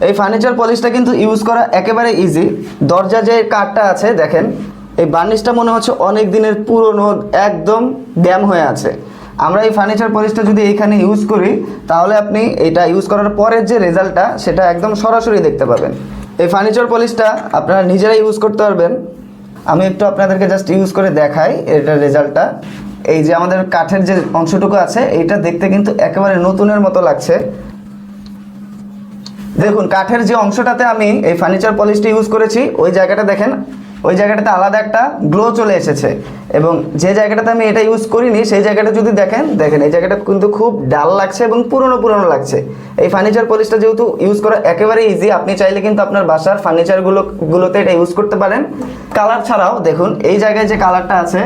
এই ফার্নিচার পলিশটা কিন্তু ইউজ করা একেবারে ইজি। দরজা যে কাঠটা আছে দেখেন, এই বার্নিশটা মনে হচ্ছে অনেক দিনের পুরনো, একদম ড্যাম হয়ে আছে। আমরা এই ফার্নিচার পলিশটা যদি এইখানে ইউজ করি, তাহলে আপনি এটা ইউজ করার পরের যে রেজাল্টটা সেটা একদম সরাসরি দেখতে পাবেন। এই ফার্নিচার পলিশটা আপনারা নিজেরাই ইউজ করতে পারবেন। আমি একটু আপনাদেরকে জাস্ট ইউজ করে দেখাই এটার রেজাল্টটা। এই যে আমাদের কাঠের যে অংশটুকু আছে, এইটা দেখতে কিন্তু একেবারে নতুনের মতো লাগছে। দেখুন, কাঠের যে অংশটাতে আমি এই ফার্নিচার পলিশটা ইউজ করেছি, ওই জায়গাটা দেখেন, ওই জায়গাটাতে আলাদা একটা গ্লো চলে এসেছে। এবং যে জায়গাটাতে আমি এটা ইউজ করিনি, সেই জায়গাটা যদি দেখেন এই জায়গাটা কিন্তু খুব ডাল লাগছে এবং পুরনো পুরনো লাগছে। এই ফার্নিচার পলিশটা যেহেতু ইউজ করা একেবারে ইজি, আপনি চাইলে কিন্তু আপনার বাসার ফার্নিচারগুলোতে এটা ইউজ করতে পারেন। কালার ছাড়াও দেখুন, এই জায়গায় যে কালারটা আছে,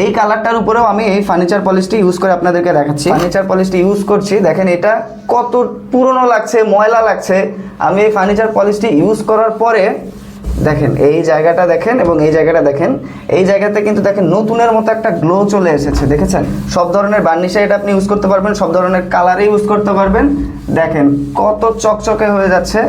এই কালারটার উপরেও আমি এই ফার্নিচার পলিশটি ইউজ করে আপনাদেরকে দেখাচ্ছি। ফার্নিচার পলিশটি ইউজ করছি, দেখেন এটা কত পুরনো লাগছে, ময়লা লাগছে। আমি এই ফার্নিচার পলিশটি ইউজ করার পরে দেখেন এই জায়গাটা দেখেন এবং এই জায়গাটা দেখেন, এই জায়গাতে কিন্তু দেখেন নতুনের মতো একটা গ্লো চলে এসেছে, দেখেছেন? সব ধরনের বার্নিশে এটা আপনি ইউজ করতে পারবেন, সব ধরনের কালারে ইউজ করতে পারবেন। দেখেন কত চকচকে হয়ে যাচ্ছে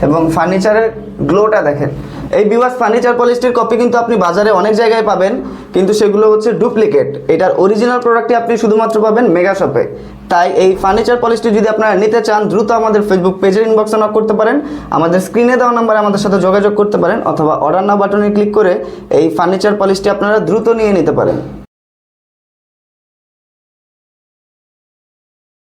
এবং ফার্নিচারের গ্লোটা দেখেন। এই ভিউয়ার্স, ফার্নিচার পলিশটির কপি কিন্তু আপনি বাজারে অনেক জায়গায় পাবেন, কিন্তু সেগুলো হচ্ছে ডুপ্লিকেট। এটার অরিজিনাল প্রোডাক্টটি আপনি শুধুমাত্র পাবেন মেগা শপে। তাই এই ফার্নিচার পলিশটি যদি আপনারা নিতে চান, দ্রুত আমাদের ফেসবুক পেজের ইনবক্সে নক করতে পারেন, আমাদের স্ক্রিনে দেওয়া নাম্বারে আমাদের সাথে যোগাযোগ করতে পারেন, অথবা অর্ডার নাও বাটনে ক্লিক করে এই ফার্নিচার পলিশটি আপনারা দ্রুত নিয়ে নিতে পারেন।